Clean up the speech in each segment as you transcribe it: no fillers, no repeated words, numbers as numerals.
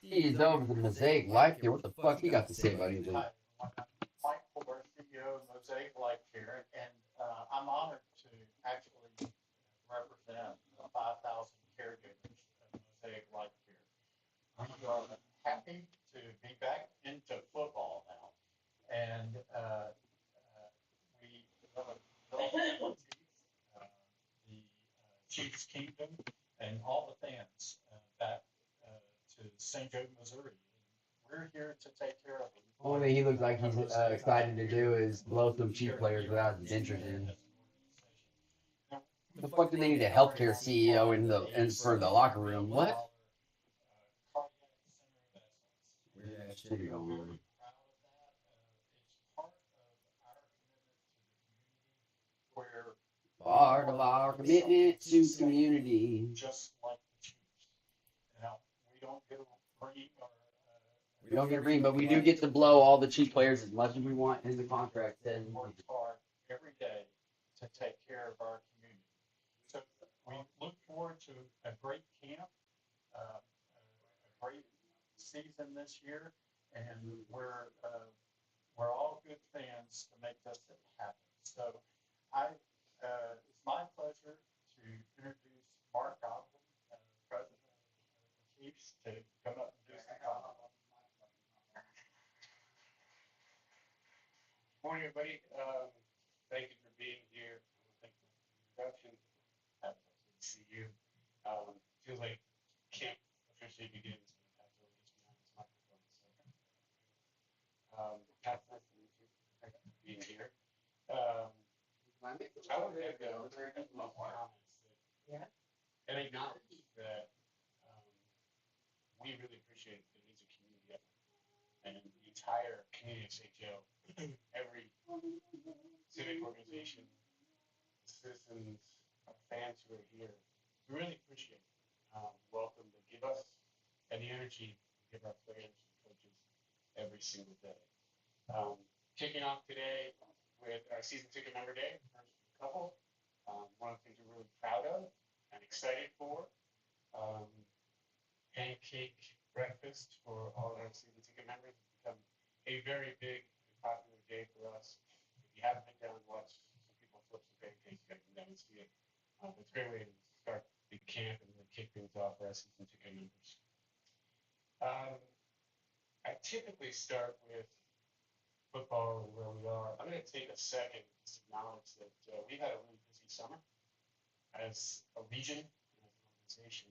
He's over the Mosaic Life here. What the fuck he got to say about anything? Hi, Mike Fuller, CEO of Mosaic Life Care, and I'm honored to actually represent the 5,000 caregivers of Mosaic Life Care. We are happy to be back into football now, and we welcome the Chiefs Kingdom and all the fans back to St. Joe, Missouri. We're here to take care of them. Only thing he looks like he's excited to do is blow some cheap players without his interest in. The fuck do they need a healthcare CEO for the locker room? What? Yeah, shit going on. Part of our commitment to community. Just like the Chiefs. Now, we don't get a ring We don't get a ring, but we do get to blow all the cheap players as much as we want in the contract. and work hard every day to take care of our community. So we look forward to a great camp, a great season this year, and we're all good fans to make this happen. So it's my pleasure to introduce Mark Godwin, President of the Chiefs, to come up and do some comments. Morning, everybody. Thank you for being here. Thank you for the introduction. Happy to see you. Feels like camp officially begins. That's what gets me on this microphone. So, Pat, nice to meet you. Thank you for being here. I wanted to go over my comments and acknowledge that we really appreciate the needs of community effort and the entire community of St. Joe. Every civic organization, citizens, fans who are here, we really appreciate welcome to give us and the energy to give our players and coaches every single day. Kicking off today with our season ticket member day, first couple. One of the things we're really proud of and excited for. Pancake breakfast for all of our season ticket members has become a very big popular day for us. If you haven't been down and watched some people flip some pancakes, you gotta come down and see it. It's a great way to start the camp and really kick things off for our season ticket members. I typically start with football and where we are. I'm going to take a second to acknowledge that we've had a really busy summer as a region and as an organization.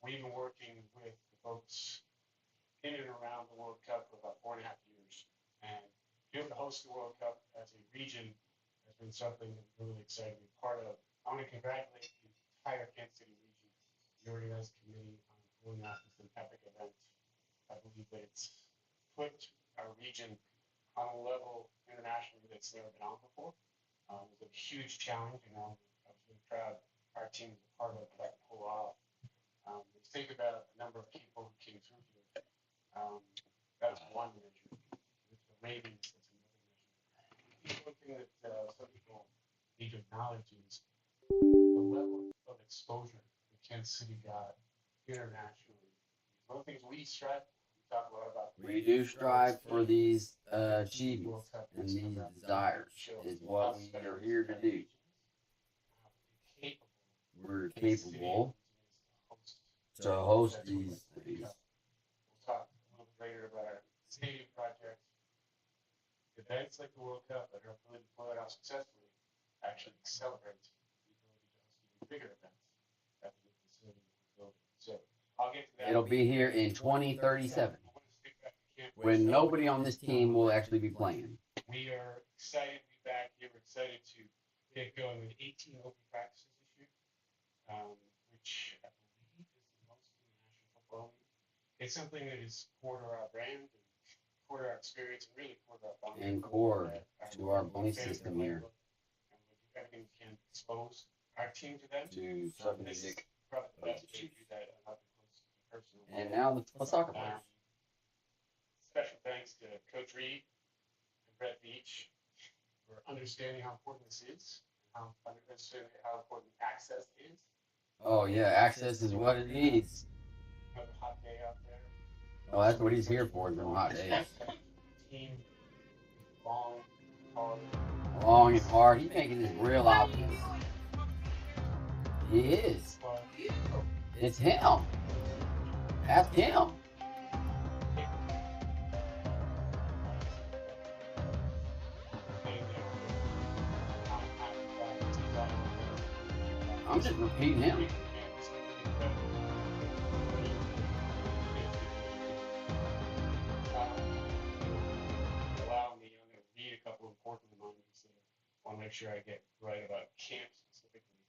We've been working with the folks in and around the World Cup for about 4.5 years. And be able to host the World Cup as a region has been something that we're really excited to be part of. I want to congratulate the entire Kansas City region, the organizing committee, on pulling off this epic event. I believe that it's put our region on a level internationally that's never been on before. It was a huge challenge, and I was really proud our team was a part of that pull off. Think about the number of people who came through here. That's one measure. With the ratings, that's another measure. One thing that some people need to acknowledge is the level of exposure that Kansas City got internationally. One of the things we strive for, we talk a lot about. We do strive for these achievements and these desires is what we are here to do. We're capable to host these things. We'll talk a little bit later about our stadium projects. Events like the World Cup that are ability to pull it out successfully actually accelerate the ability to host even bigger events at the new facility we're building. So I'll get to that. It'll be here in 2037 when nobody on this team will actually be playing. We are excited to be back here. We're excited to get going with 18 open practices this year, which I believe is the most in the National Football League. It's something that is core to our brand, and core to our experience, and really core to our bond. And core to our belief system here. And we'll do everything we can to expose our team to them. To suck music. Probably the best way to do that up close and personal. And now let's talk about it. Special thanks to Coach Reed and Brett Beach for understanding how important this is, and understanding how important access is. Oh yeah, access is what it needs. Another hot day out there. Oh, that's what he's here for, them hot days. Team, long, hard. Long and hard. He's making this real offense. He is. But It's him. Ask him. I'm just repeating him. Allow me, I'm going to read a couple important reminders that I want to make sure I get right about camp specifically.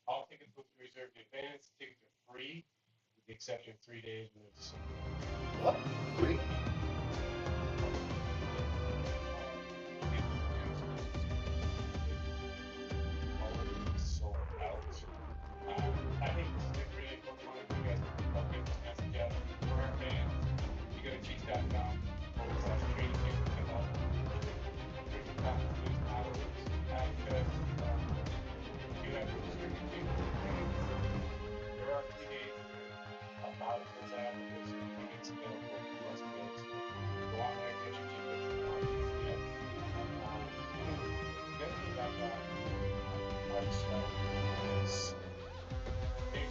All tickets will be reserved in advance. Tickets are free, with the exception of 3 days when there's What? Free? sold out. I think this is a really important one. You guys help get this message out for our fans. You go to chiefs.com/training camp to get all there's a couple of these hours access. You have restricted tickets. There are 3 days about this out. There's tickets available for US kids. Go on there, get your tickets. Yeah. The other thing about that website is big.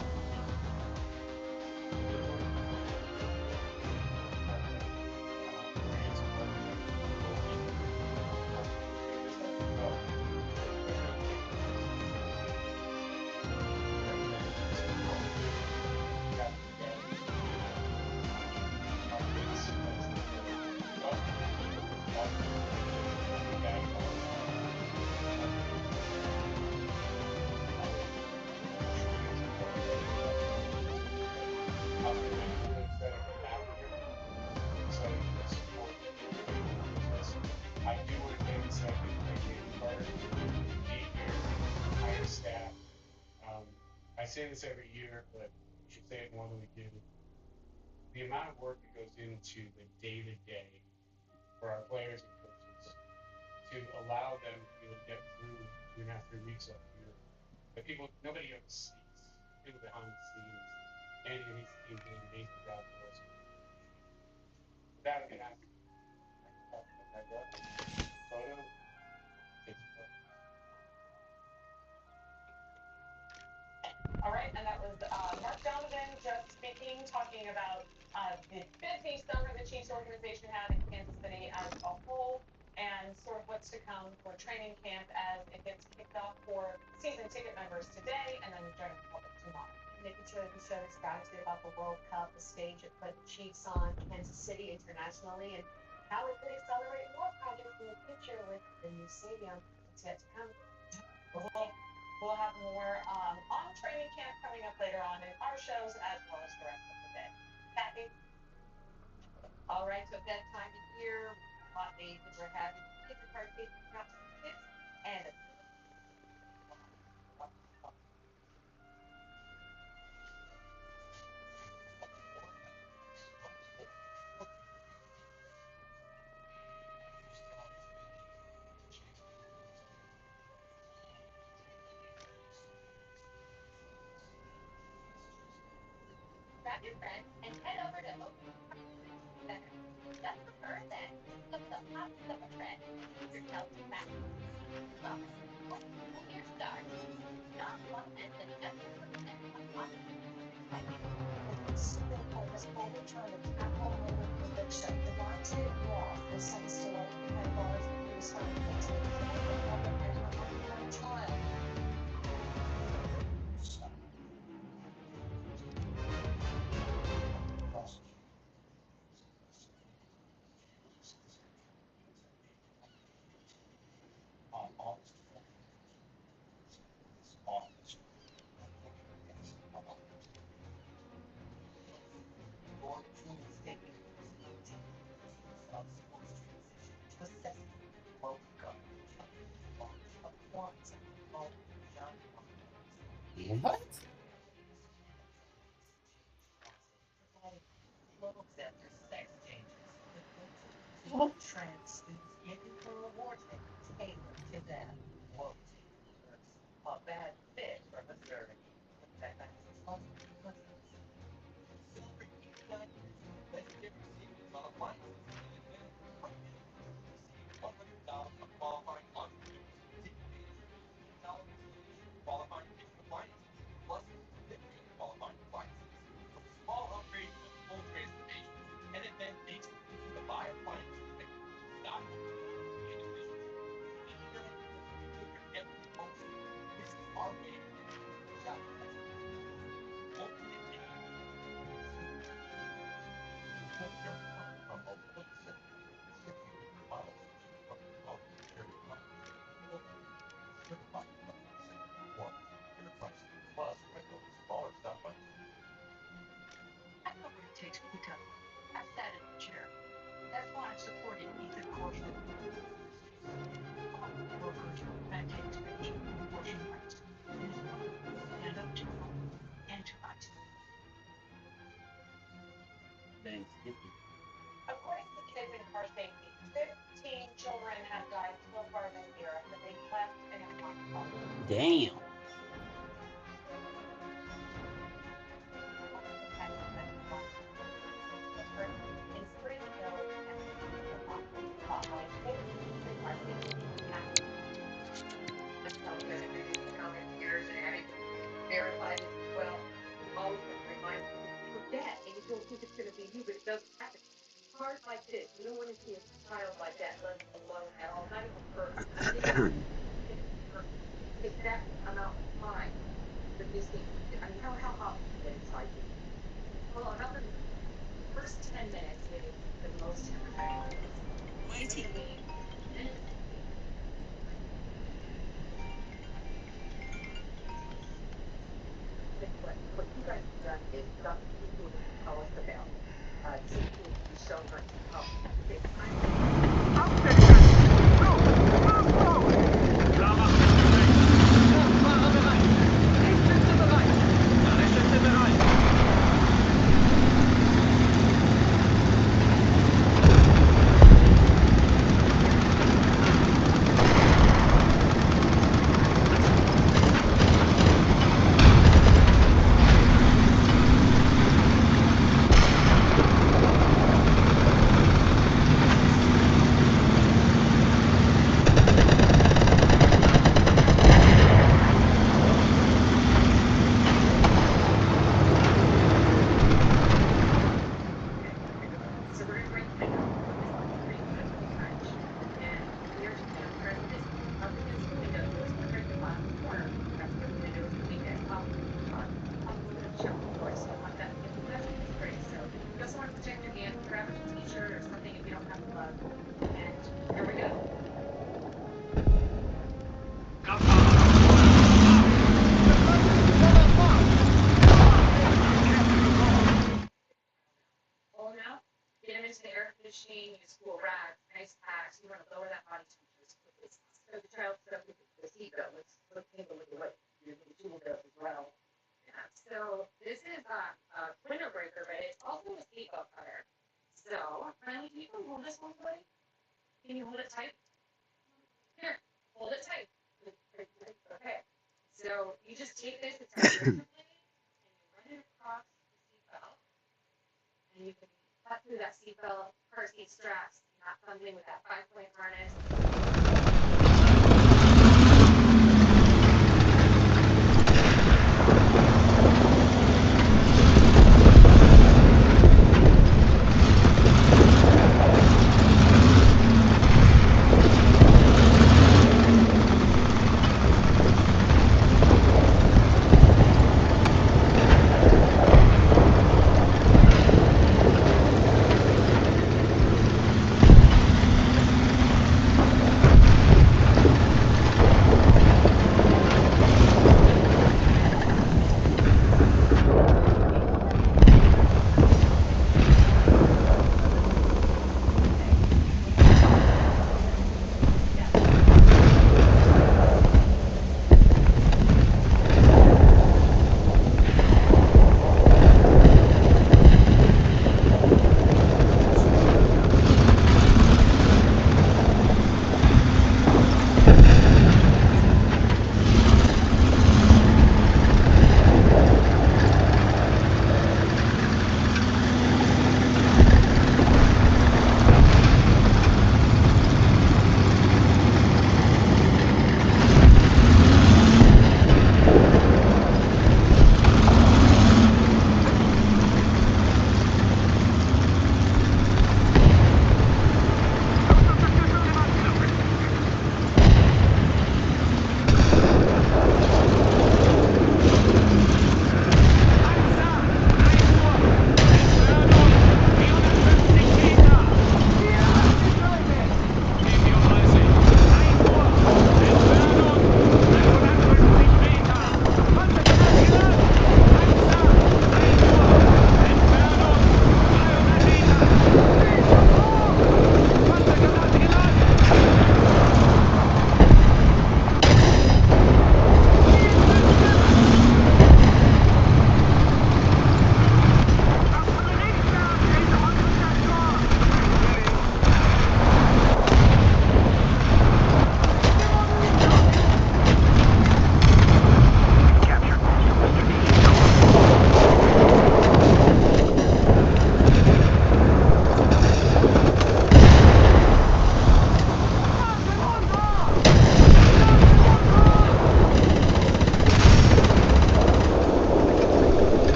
I do want to take a second to thank David Carter for being here, hire staff. I say this every year, but we should say it more than we do. The amount of work that goes into the day-to-day for our players and coaches to allow them to be able to get through 2.5, 3 weeks up here. That nobody ever sees. People behind the scenes. Andy and his team did an amazing job for us. With that, I'm going to ask photo. All right, and that was Mark Donovan just speaking, talking about the busy summer the Chiefs organization had in Kansas City as a whole, and sort of what's to come for training camp as it gets kicked off for season ticket members today, and then the general public tomorrow. Making sure that we show this gratitude about the World Cup, the stage it put the Chiefs on Kansas City internationally, and how we could accelerate more projects in the future with the new stadium that's yet to come. We'll have more on training camp coming up later on in our shows as well as the rest of the day. Kathy? All right, so that time of year, hot days that we're having, kids are taking out kids and grab your friend and head over to Open Center. Just prefer that of the hot summer trend. Yourself back. Well, here's stars. Not one and the just percent of hot. Supreme Court has overturned a capital murder conviction. Devontae Roth was sentenced to life behind bars for his son to the killing of mother and her unborn child. What? After sex changes, trans students looking for reward tickets tailored to them. Whoa, a bad fit for Missouri. children have died so far this year that they've left and have not called. Damn. In Springfield, verified as well. Always have to remind people you forget and you don't think it's going to be you, but it does happen. Cars like this, you don't want to see a child like that left alone at all, not even hurt. Because that amount of time that this thing, I mean, how often is it inside you? Well, about the first 10 minutes is the most terrifying. Waiting. What you guys have done is got people to tell us about teaching and showing us how to take time. Machine, use cool rags, nice packs. You want to lower that body temperature as quickly as possible. So the child stuff with the seatbelt. Let's handle with the weight. Your tool belt as well. Yeah. So this is a window breaker, but it's also a seatbelt cutter. So, Riley, can you hold this one for me? Can you hold it tight? Here, hold it tight. Okay. So you just take this, it's and you run it across the seatbelt, and you can cut through that seatbelt, car seat straps, not fumbling with that 5-point harness.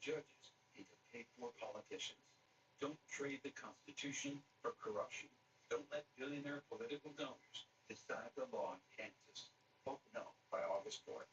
judges into paid-for politicians. Don't trade the Constitution for corruption. Don't let billionaire political donors decide the law in Kansas. Vote no by August 4th.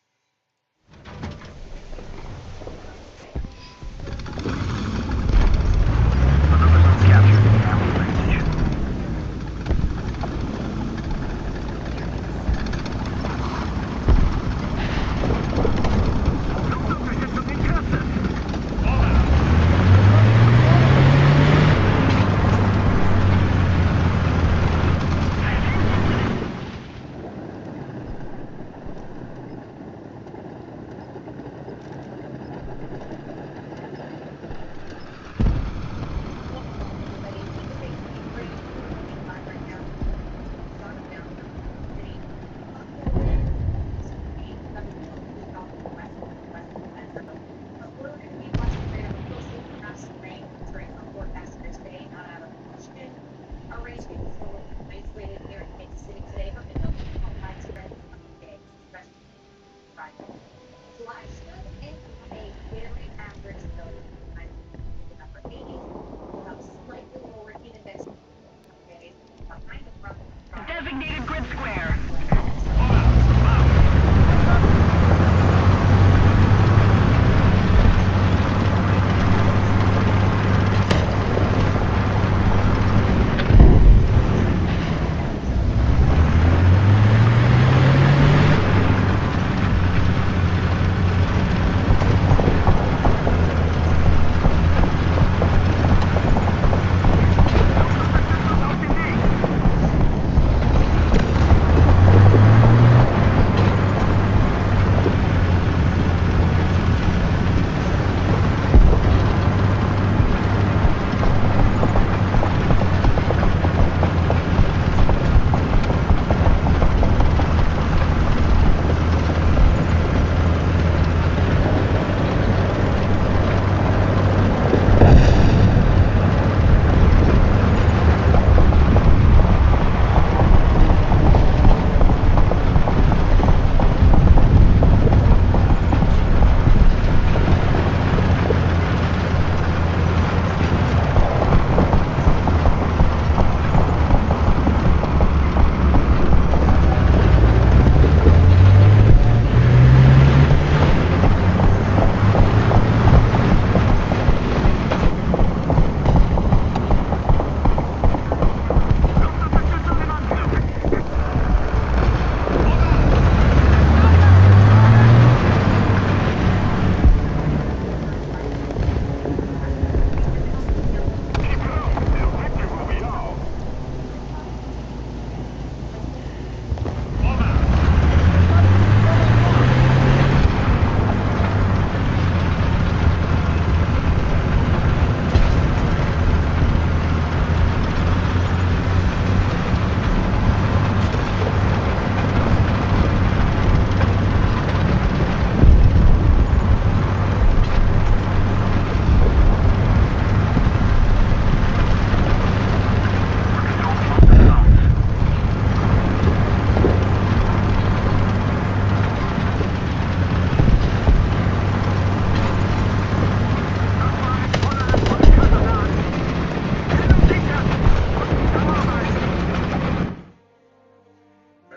Designated grid square.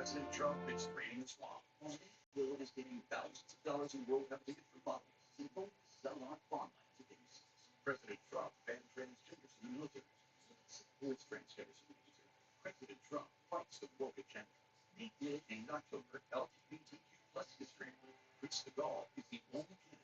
President Trump is spraying the swamp. Bill is getting thousands of dollars in World Cup tickets for bodies. Simple, sell on farmland to gangsters. President Trump banned transgenders in the military. Supports transgenders in the military. President Trump fights the woke agenda. Nate Gill named October LGBTQ plus history. Rich Segal is the only candidate